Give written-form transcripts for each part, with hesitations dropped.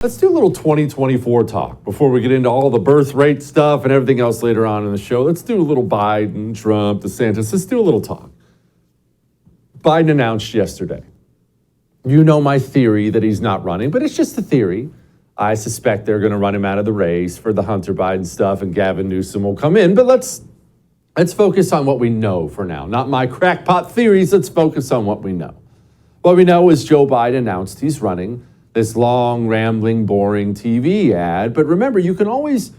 Let's do a little 2024 talk before we get into all the birth rate stuff and everything else later on in the show. Let's do a little Biden, Trump, DeSantis. Let's do a little talk. Biden announced yesterday. You know my theory that he's not running, but it's just a theory. I suspect they're going to run him out of the race for the Hunter Biden stuff and Gavin Newsom will come in. But let's focus on what we know for now. Not my crackpot theories. Let's focus on what we know. What we know is Joe Biden announced he's running this long, rambling, boring TV ad. But remember, you can always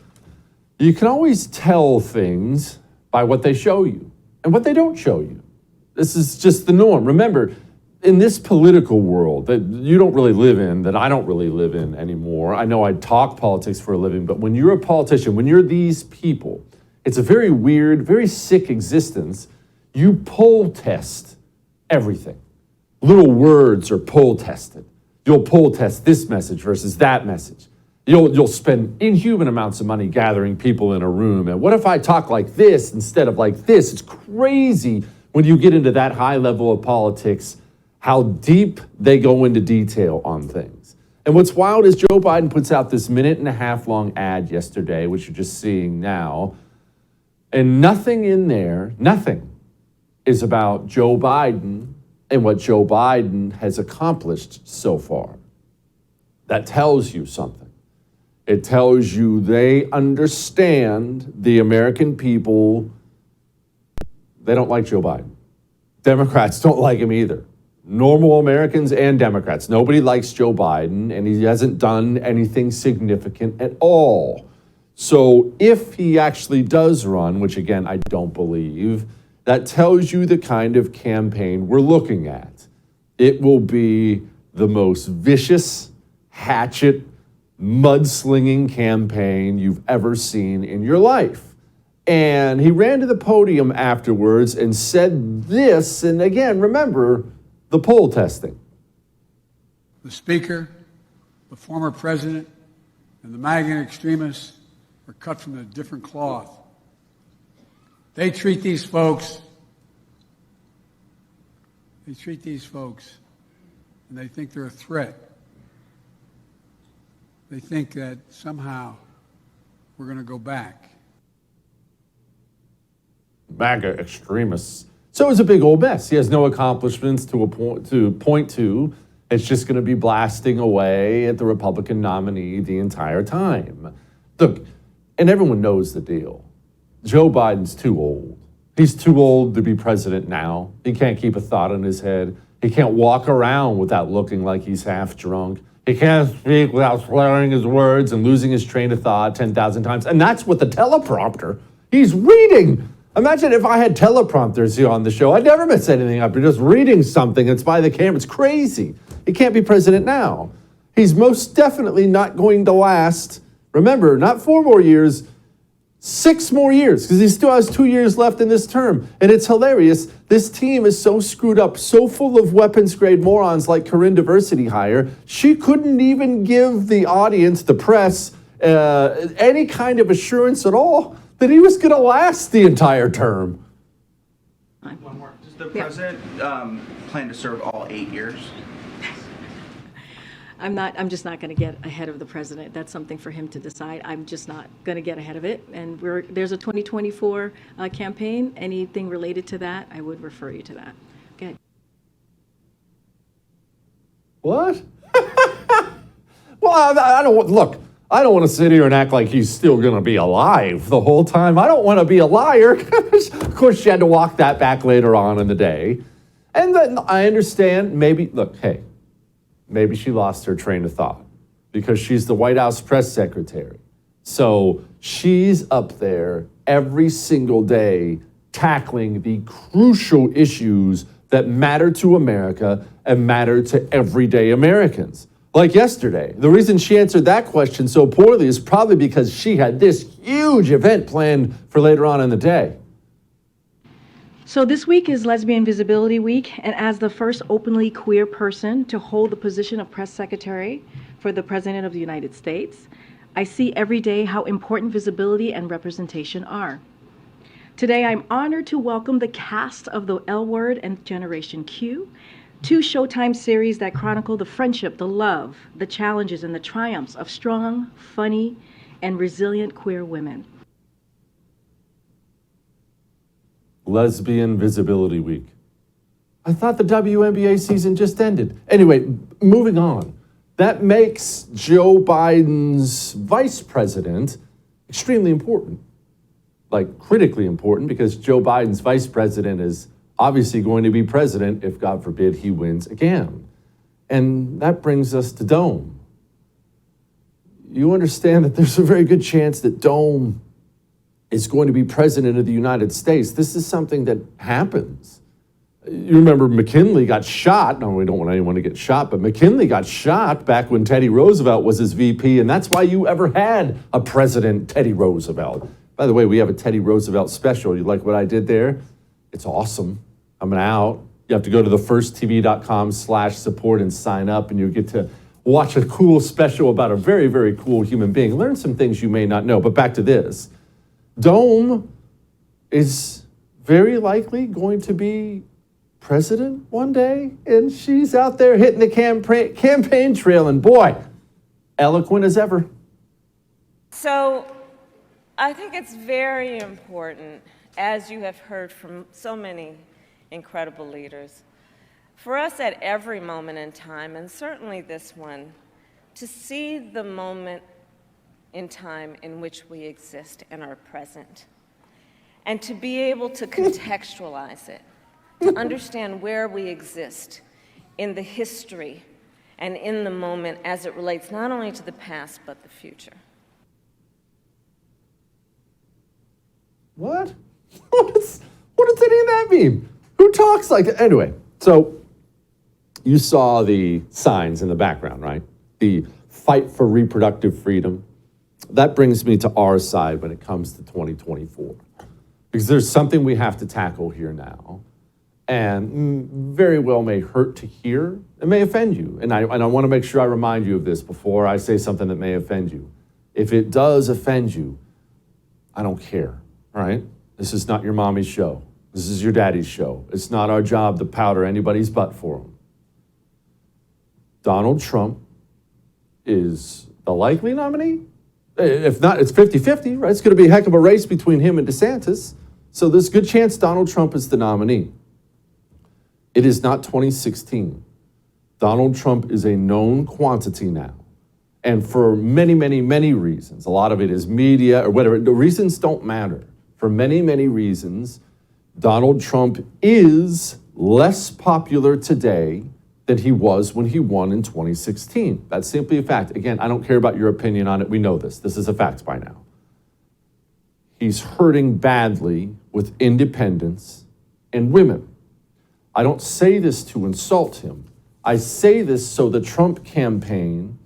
tell things by what they show you and what they don't show you. This is just the norm. Remember, in this political world that you don't really live in, that I don't really live in anymore, I know I talk politics for a living, but when you're a politician, when you're these people, it's a very weird, very sick existence. You poll test everything. Little words are poll tested. You'll poll test this message versus that message. You'll spend inhuman amounts of money gathering people in a room. And what if I talk like this instead of like this? It's crazy when you get into that high level of politics, how deep they go into detail on things. And what's wild is Joe Biden puts out this 1.5-minute long ad yesterday, which you're just seeing now. And nothing in there, nothing is about Joe Biden and what Joe Biden has accomplished so far. That tells you something. It tells you they understand the American people. They don't like Joe Biden. Democrats don't like him either. Normal Americans and Democrats. Nobody likes Joe Biden, and he hasn't done anything significant at all. So if he actually does run, which again, I don't believe, that tells you the kind of campaign we're looking at. It will be the most vicious, hatchet, mudslinging campaign you've ever seen in your life. And he ran to the podium afterwards and said this, and again, remember the poll testing. The Speaker, the former President, and the MAGA extremists are cut from a different cloth. They treat these folks, and they think they're a threat. They think that somehow we're going to go back. MAGA extremists. So it's a big old mess. He has no accomplishments to point to. It's just going to be blasting away at the Republican nominee the entire time. Look, and everyone knows the deal. Joe Biden's too old. He's too old to be president now. He can't keep a thought in his head. He can't walk around without looking like he's half drunk. He can't speak without slurring his words and losing his train of thought 10,000 times. And that's with the teleprompter. He's reading. Imagine if I had teleprompters here on the show. I'd never mess anything up. You're just reading something. It's by the camera. It's crazy. He can't be president now. He's most definitely not going to last. Remember, not 4 more years, 6 more years, because he still has 2 years left in this term. And it's hilarious. This team is so screwed up, so full of weapons-grade morons like Corinne Diversity Hire, she couldn't even give the audience, the press, any kind of assurance at all that he was going to last the entire term. One more. Does the president plan to serve all 8 years? I'm just not going to get ahead of the president. That's something for him to decide. I'm just not going to get ahead of it. And there's a 2024 campaign. Anything related to that, I would refer you to that. Okay. What? Well, I don't want to sit here and act like he's still going to be alive the whole time. I don't want to be a liar. Of course, she had to walk that back later on in the day. And then I understand maybe she lost her train of thought because she's the White House press secretary. So she's up there every single day tackling the crucial issues that matter to America and matter to everyday Americans. Like yesterday, the reason she answered that question so poorly is probably because she had this huge event planned for later on in the day. So this week is Lesbian Visibility Week, and as the first openly queer person to hold the position of press secretary for the President of the United States, I see every day how important visibility and representation are. Today, I'm honored to welcome the cast of The L Word and Generation Q, Two Showtime series that chronicle the friendship, the love, the challenges, and the triumphs of strong, funny, and resilient queer women. Lesbian Visibility Week. I thought the WNBA season just ended. Anyway, moving on. That makes Joe Biden's vice president extremely important. Like critically important, because Joe Biden's vice president is obviously going to be president if, God forbid, he wins again. And that brings us to Dome. You understand that there's a very good chance that Dome is going to be president of the United States. This is something that happens. You remember McKinley got shot. No, we don't want anyone to get shot, but McKinley got shot back when Teddy Roosevelt was his VP, and that's why you ever had a president, Teddy Roosevelt. By the way, we have a Teddy Roosevelt special. You like what I did there? It's awesome. Coming out. You have to go to thefirsttv.com/support and sign up, and you get to watch a cool special about a very, very cool human being. Learn some things you may not know. But back to this. Dome is very likely going to be president one day, and she's out there hitting the campaign trail, and boy, eloquent as ever. So I think it's very important, as you have heard from so many incredible leaders, for us at every moment in time, and certainly this one, to see the moment in time in which we exist and are present, and to be able to contextualize it, to understand where we exist in the history and in the moment as it relates not only to the past but the future. What? What does any of that mean? Who talks like that? Anyway, so you saw the signs in the background, right? The fight for reproductive freedom. That brings me to our side when it comes to 2024. Because there's something we have to tackle here now. And very well may hurt to hear. It may offend you. And I want to make sure I remind you of this before I say something that may offend you. If it does offend you, I don't care, all right? This is not your mommy's show. This is your daddy's show. It's not our job to powder anybody's butt for them. Donald Trump is the likely nominee. If not, it's 50-50, right? It's going to be a heck of a race between him and DeSantis. So there's a good chance Donald Trump is the nominee. It is not 2016. Donald Trump is a known quantity now. And for many, many, many reasons, a lot of it is media or whatever, the reasons don't matter. For many, many reasons, Donald Trump is less popular today than he was when he won in 2016. That's simply a fact. Again, I don't care about your opinion on it. We know this. This is a fact by now. He's hurting badly with independents and women. I don't say this to insult him. I say this so the Trump campaign,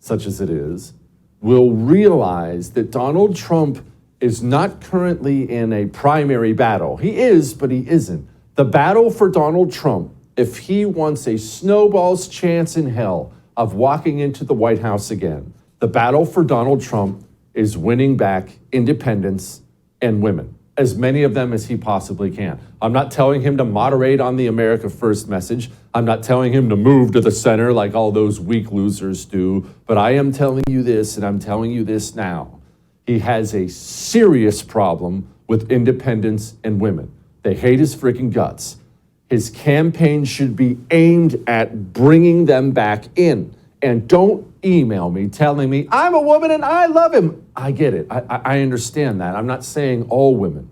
such as it is, will realize that Donald Trump is not currently in a primary battle. He is, but he isn't. The battle for Donald Trump, if he wants a snowball's chance in hell of walking into the White House again, the battle for Donald Trump is winning back independents and women, as many of them as he possibly can. I'm not telling him to moderate on the America First message. I'm not telling him to move to the center like all those weak losers do, but I am telling you this, and I'm telling you this now. He has a serious problem with independents and women. They hate his freaking guts. His campaign should be aimed at bringing them back in. And don't email me telling me, I'm a woman and I love him. I get it. I understand that. I'm not saying all women.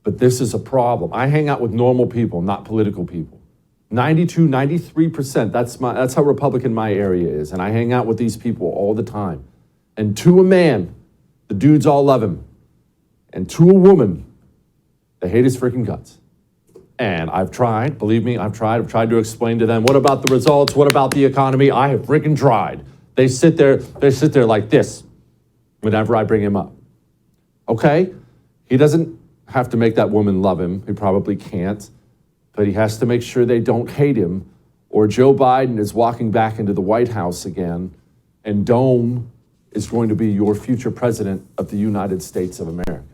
But this is a problem. I hang out with normal people, not political people. 92, 93%, that's how Republican my area is. And I hang out with these people all the time. And to a man, the dudes all love him. And to a woman, they hate his freaking guts. And I've tried, believe me, I've tried to explain to them, what about the results? What about the economy? I have freaking tried. They sit there like this whenever I bring him up. Okay? He doesn't have to make that woman love him. He probably can't. But he has to make sure they don't hate him, or Joe Biden is walking back into the White House again, and Dome is going to be your future president of the United States of America.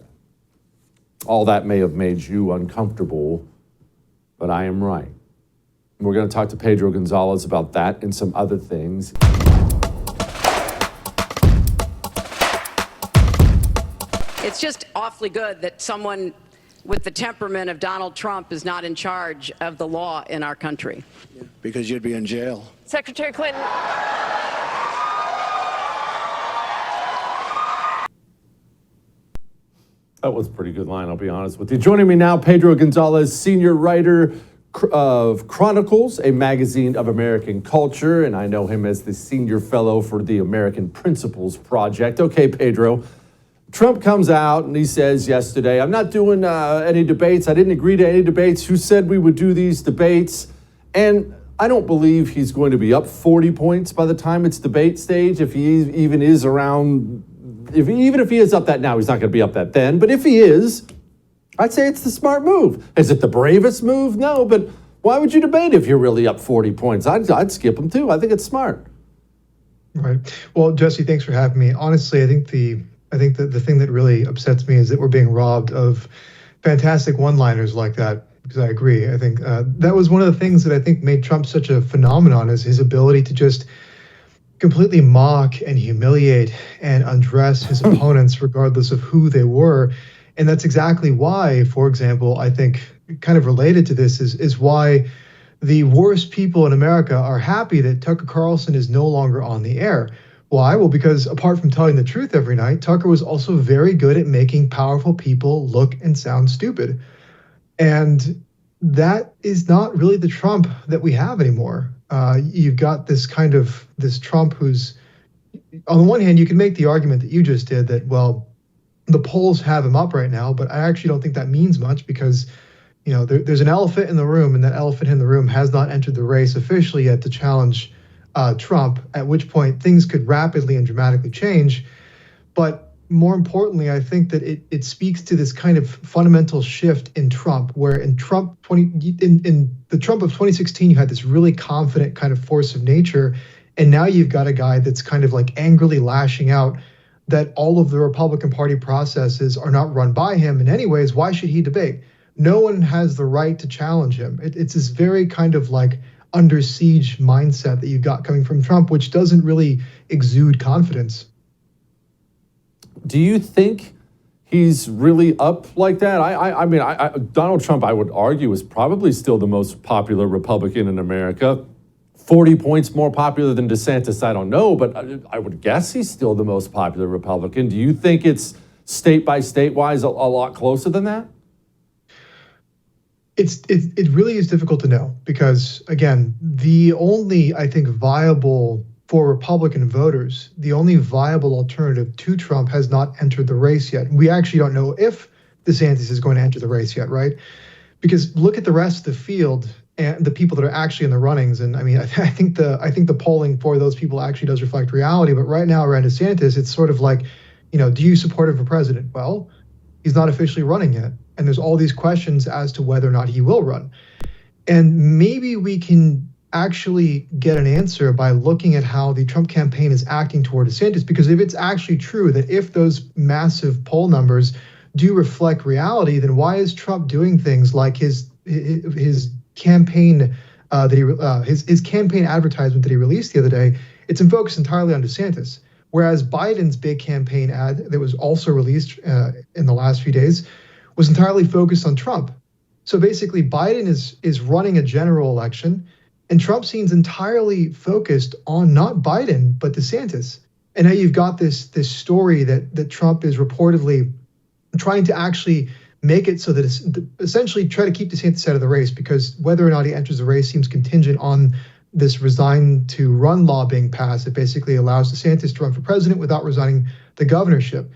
All that may have made you uncomfortable, but I am right. We're going to talk to Pedro Gonzalez about that and some other things. It's just awfully good that someone with the temperament of Donald Trump is not in charge of the law in our country. Because you'd be in jail. Secretary Clinton. That was a pretty good line, I'll be honest with you. Joining me now, Pedro Gonzalez, senior writer of Chronicles, a magazine of American culture, and I know him as the senior fellow for the American Principles Project. Okay, Pedro, Trump comes out and he says yesterday, I'm not doing any debates. I didn't agree to any debates. Who said we would do these debates? And I don't believe he's going to be up 40 points by the time it's debate stage, if he even is around. Even if he is up that now, he's not going to be up that then. But if he is, I'd say it's the smart move. Is it the bravest move? No, but why would you debate if you're really up 40 points? I'd skip them too. I think it's smart. Right. Well, Jesse, thanks for having me. Honestly, I think the thing that really upsets me is that we're being robbed of fantastic one-liners like that. Because I agree. I think that was one of the things that I think made Trump such a phenomenon, is his ability to just completely mock and humiliate and undress his opponents regardless of who they were. And that's exactly why, for example, I think kind of related to this is why the worst people in America are happy that Tucker Carlson is no longer on the air. Why? Well, because apart from telling the truth every night, Tucker was also very good at making powerful people look and sound stupid. And that is not really the Trump that we have anymore. You've got this Trump who's, on the one hand, you can make the argument that you just did that, well, the polls have him up right now, but I actually don't think that means much because, there's an elephant in the room, and that elephant in the room has not entered the race officially yet to challenge Trump, at which point things could rapidly and dramatically change. But more importantly, I think that it speaks to this kind of fundamental shift in Trump, where in the Trump of 2016, you had this really confident kind of force of nature. And now you've got a guy that's kind of like angrily lashing out that all of the Republican Party processes are not run by him in any ways. Why should he debate? No one has the right to challenge him. It's this very kind of like under siege mindset that you've got coming from Trump, which doesn't really exude confidence. Do you think he's really up like that? I mean, Donald Trump, I would argue, is probably still the most popular Republican in America. 40 points more popular than DeSantis, I don't know, but I would guess he's still the most popular Republican. Do you think it's state by state wise a lot closer than that? It really is difficult to know because, again, the only, I think, viable for Republican voters, the only viable alternative to Trump has not entered the race yet. We actually don't know if DeSantis is going to enter the race yet, right? Because look at the rest of the field and the people that are actually in the runnings. And I mean, I think the polling for those people actually does reflect reality. But right now around DeSantis, it's sort of like, do you support him for president? Well, he's not officially running yet. And there's all these questions as to whether or not he will run. And maybe we can actually get an answer by looking at how the Trump campaign is acting toward DeSantis. Because if it's actually true that if those massive poll numbers do reflect reality, then why is Trump doing things like his campaign his campaign advertisement that he released the other day? It's in focus entirely on DeSantis, whereas Biden's big campaign ad that was also released in the last few days was entirely focused on Trump. So basically, Biden is running a general election, and Trump seems entirely focused on not Biden, but DeSantis. And now you've got this story that Trump is reportedly trying to actually make it so that essentially try to keep DeSantis out of the race, because whether or not he enters the race seems contingent on this resign to run law being passed that basically allows DeSantis to run for president without resigning the governorship.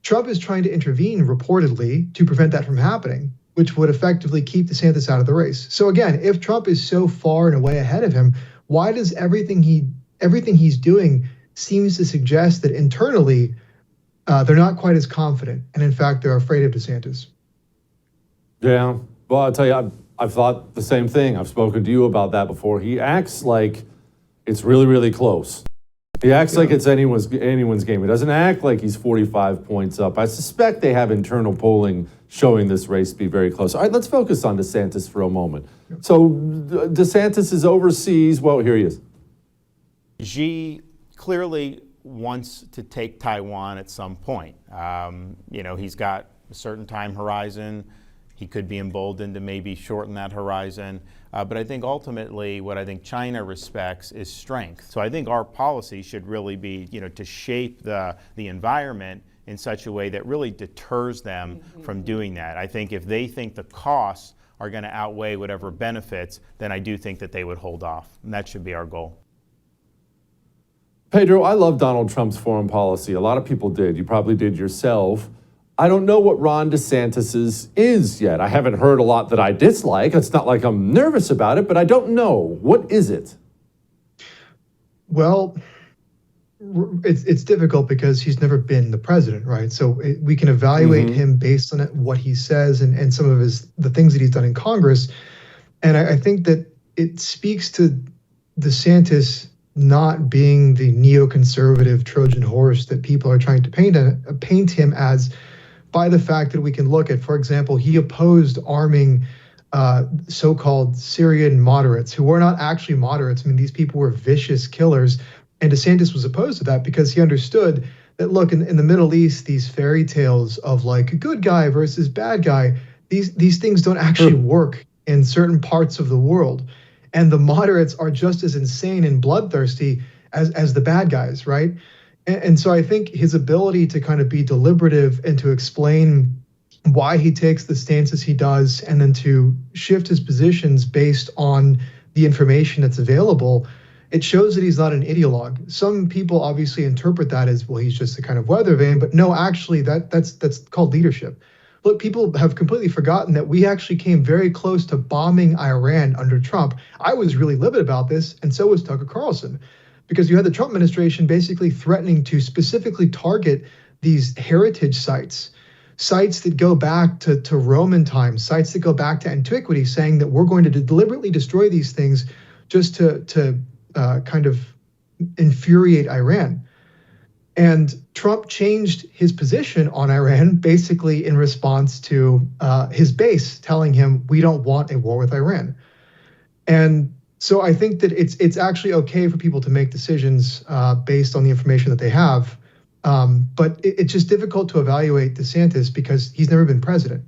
Trump is trying to intervene reportedly to prevent that from happening, which would effectively keep DeSantis out of the race. So again, if Trump is so far and away ahead of him, why does everything he's doing seems to suggest that internally they're not quite as confident, and in fact they're afraid of DeSantis? Yeah, well, I'll tell you, I've thought the same thing. I've spoken to you about that before. He acts like it's really, really close. He acts like it's anyone's game. He doesn't act like he's 45 points up. I suspect they have internal polling showing this race to be very close. All right, let's focus on DeSantis for a moment. So DeSantis is overseas. Well, here he is. Xi clearly wants to take Taiwan at some point. He's got a certain time horizon. He could be emboldened to maybe shorten that horizon. But I think ultimately what I think China respects is strength. So I think our policy should really be, to shape the environment in such a way that really deters them from doing that. I think if they think the costs are going to outweigh whatever benefits, then I do think that they would hold off. And that should be our goal. Pedro, I love Donald Trump's foreign policy. A lot of people did. You probably did yourself. I don't know what Ron DeSantis is yet. I haven't heard a lot that I dislike. It's not like I'm nervous about it, but I don't know. What is it? Well, it's difficult because he's never been the president, right? So we can evaluate him based on what he says and some of the things that he's done in Congress. And I think that it speaks to DeSantis not being the neoconservative Trojan horse that people are trying to paint him as, by the fact that we can look at, for example, he opposed arming so-called Syrian moderates who were not actually moderates. I mean, these people were vicious killers. And DeSantis was opposed to that because he understood that, look, in the Middle East, these fairy tales of like good guy versus bad guy, these things don't actually work in certain parts of the world. And the moderates are just as insane and bloodthirsty as the bad guys, right? And so I think his ability to kind of be deliberative and to explain why he takes the stances he does and then to shift his positions based on the information that's available, it shows that he's not an ideologue. Some people obviously interpret that as, well, he's just a kind of weather vane, but no, actually that's called leadership. Look, people have completely forgotten that we actually came very close to bombing Iran under Trump. I was really livid about this, and so was Tucker Carlson, because you had the Trump administration basically threatening to specifically target these heritage sites that go back to Roman times, sites that go back to antiquity, saying that we're going to deliberately destroy these things just to kind of infuriate Iran. And Trump changed his position on Iran basically in response to his base telling him, we don't want a war with Iran. And so I think that it's actually okay for people to make decisions based on the information that they have. But it's just difficult to evaluate DeSantis because he's never been president.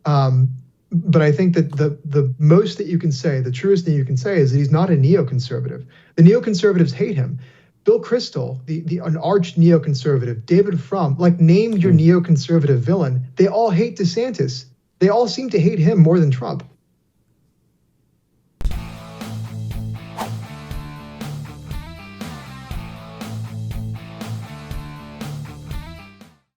But I think that the most that you can say, the truest thing you can say is that he's not a neoconservative. The neoconservatives hate him. Bill Kristol, an arch neoconservative, David Frum, like name your neoconservative villain. They all hate DeSantis. They all seem to hate him more than Trump.